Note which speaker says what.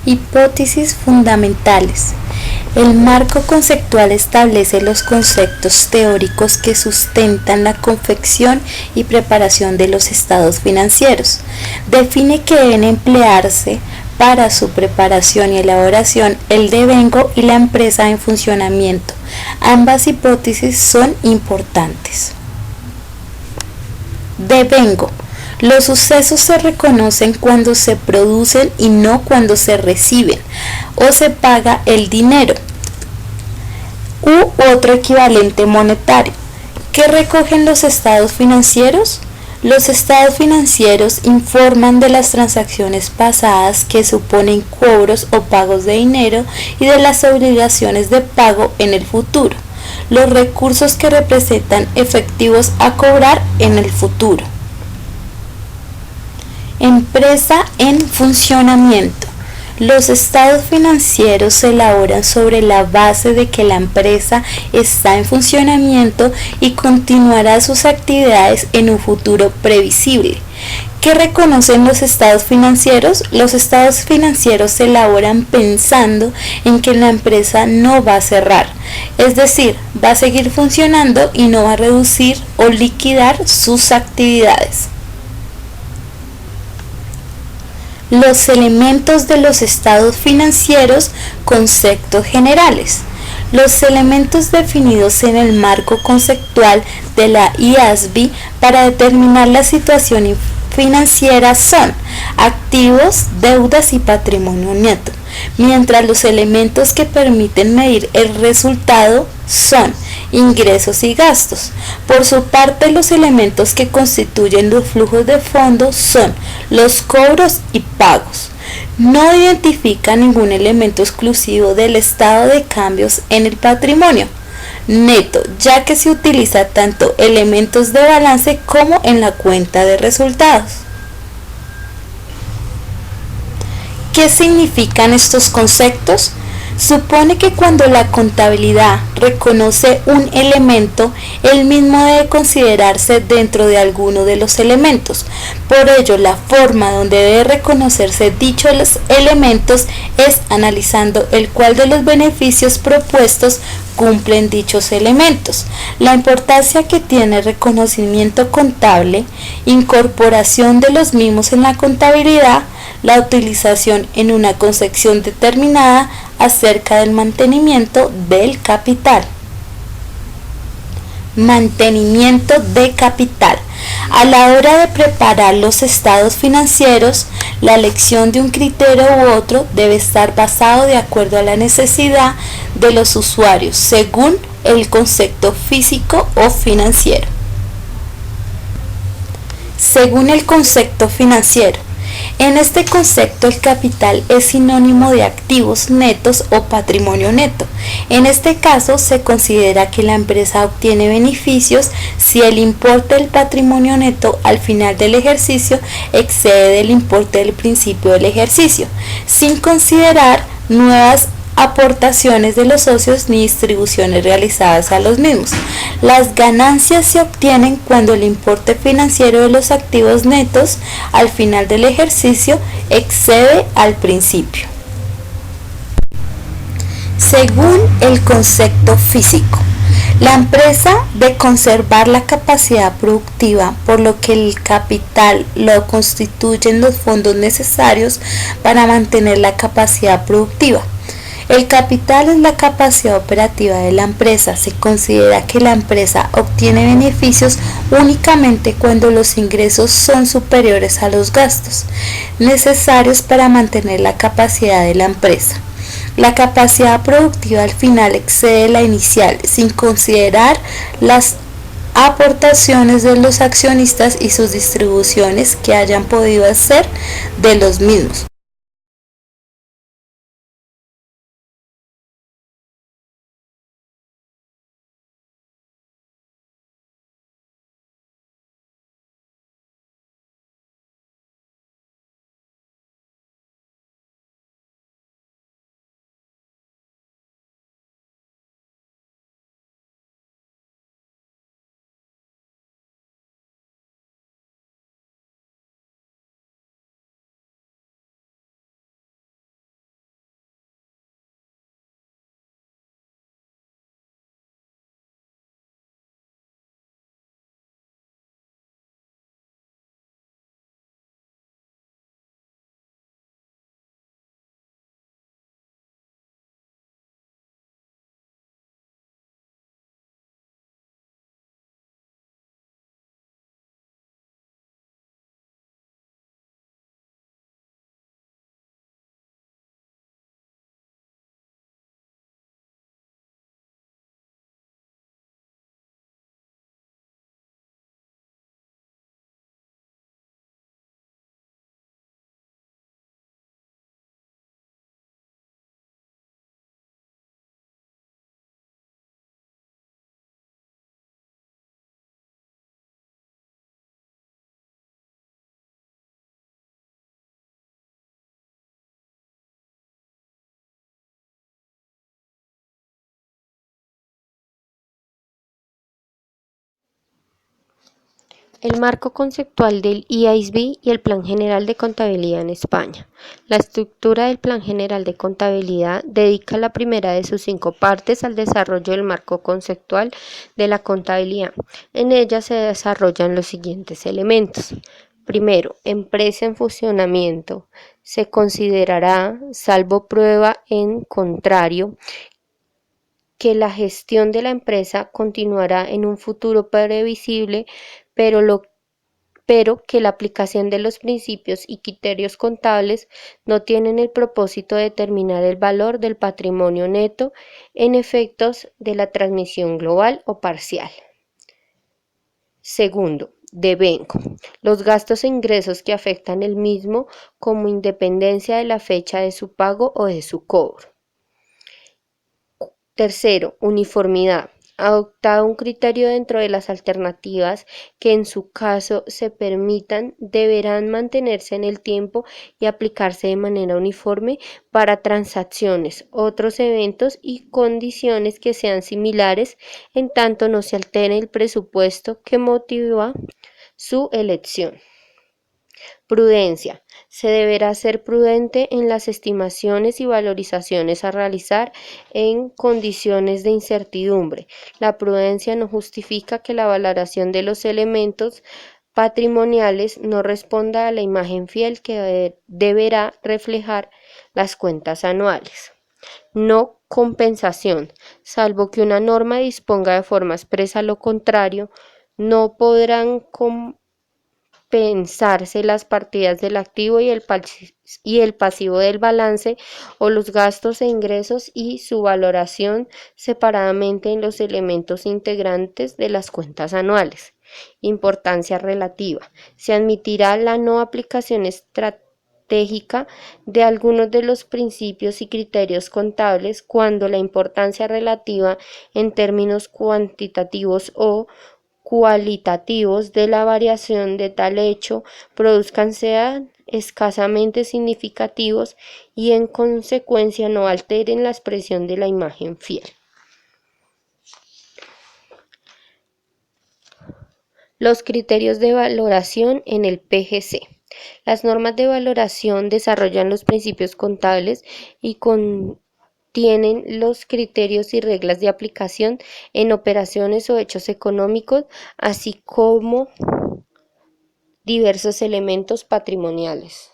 Speaker 1: Hipótesis fundamentales. El marco conceptual establece los conceptos teóricos que sustentan la confección y preparación de los estados financieros. Define que deben emplearse para su preparación y elaboración el devengo y la empresa en funcionamiento. Ambas hipótesis son importantes. Devengo. Los sucesos se reconocen cuando se producen y no cuando se reciben o se paga el dinero u otro equivalente monetario. ¿Qué recogen los estados financieros? Los estados financieros informan de las transacciones pasadas que suponen cobros o pagos de dinero y de las obligaciones de pago en el futuro, los recursos que representan efectivos a cobrar en el futuro. Empresa en funcionamiento. Los estados financieros se elaboran sobre la base de que la empresa está en funcionamiento y continuará sus actividades en un futuro previsible. ¿Qué reconocen los estados financieros? Los estados financieros se elaboran pensando en que la empresa no va a cerrar, es decir, va a seguir funcionando y no va a reducir o liquidar sus actividades. Los elementos de los estados financieros, conceptos generales. Los elementos definidos en el marco conceptual de la IASB para determinar la situación financiera son activos, deudas y patrimonio neto, mientras los elementos que permiten medir el resultado son ingresos y gastos. Por su parte, los elementos que constituyen los flujos de fondos son los cobros y pagos. No identifica ningún elemento exclusivo del estado de cambios en el patrimonio neto, ya que se utiliza tanto elementos de balance como en la cuenta de resultados. ¿Qué significan estos conceptos? Supone que cuando la contabilidad reconoce un elemento, el mismo debe considerarse dentro de alguno de los elementos. Por ello, la forma donde debe reconocerse dichos elementos es analizando el cual de los beneficios propuestos cumplen dichos elementos, la importancia que tiene el reconocimiento contable, incorporación de los mismos en la contabilidad, la utilización en una concepción determinada acerca del mantenimiento del capital. Mantenimiento de capital. A la hora de preparar los estados financieros, la elección de un criterio u otro debe estar basado de acuerdo a la necesidad de los usuarios, según el concepto físico o financiero. Según el concepto financiero. En este concepto, el capital es sinónimo de activos netos o patrimonio neto. En este caso, se considera que la empresa obtiene beneficios si el importe del patrimonio neto al final del ejercicio excede del importe del principio del ejercicio, sin considerar nuevas aportaciones de los socios ni distribuciones realizadas a los mismos. Las ganancias se obtienen cuando el importe financiero de los activos netos al final del ejercicio excede al principio. Según el concepto físico, la empresa de conservar la capacidad productiva, por lo que el capital lo constituyen los fondos necesarios para mantener la capacidad productiva. El capital es la capacidad operativa de la empresa. Se considera que la empresa obtiene beneficios únicamente cuando los ingresos son superiores a los gastos necesarios para mantener la capacidad de la empresa. La capacidad productiva al final excede la inicial, sin considerar las aportaciones de los accionistas y sus distribuciones que hayan podido hacer de los mismos.
Speaker 2: El marco conceptual del IASB y el Plan General de Contabilidad en España. La estructura del Plan General de Contabilidad dedica la primera de sus 5 partes al desarrollo del marco conceptual de la contabilidad. En ella se desarrollan los siguientes elementos. Primero, empresa en funcionamiento. Se considerará, salvo prueba en contrario, que la gestión de la empresa continuará en un futuro previsible, pero que la aplicación de los principios y criterios contables no tienen el propósito de determinar el valor del patrimonio neto en efectos de la transmisión global o parcial. Segundo, devengo. Los gastos e ingresos que afectan el mismo como independencia de la fecha de su pago o de su cobro. Tercero, uniformidad. Adoptado un criterio dentro de las alternativas que en su caso se permitan, deberán mantenerse en el tiempo y aplicarse de manera uniforme para transacciones, otros eventos y condiciones que sean similares, en tanto no se altere el presupuesto que motiva su elección. Prudencia. Se deberá ser prudente en las estimaciones y valorizaciones a realizar en condiciones de incertidumbre. La prudencia no justifica que la valoración de los elementos patrimoniales no responda a la imagen fiel que deberá reflejar las cuentas anuales. No compensación. Salvo que una norma disponga de forma expresa lo contrario, no podrán pensarse las partidas del activo y el pasivo del balance o los gastos e ingresos y su valoración separadamente en los elementos integrantes de las cuentas anuales. Importancia relativa. Se admitirá la no aplicación estratégica de algunos de los principios y criterios contables cuando la importancia relativa en términos cuantitativos o cualitativos de la variación de tal hecho produzcan sean escasamente significativos y en consecuencia no alteren la expresión de la imagen fiel. Los criterios de valoración en el PGC. Las normas de valoración desarrollan los principios contables y tienen los criterios y reglas de aplicación en operaciones o hechos económicos, así como diversos elementos patrimoniales.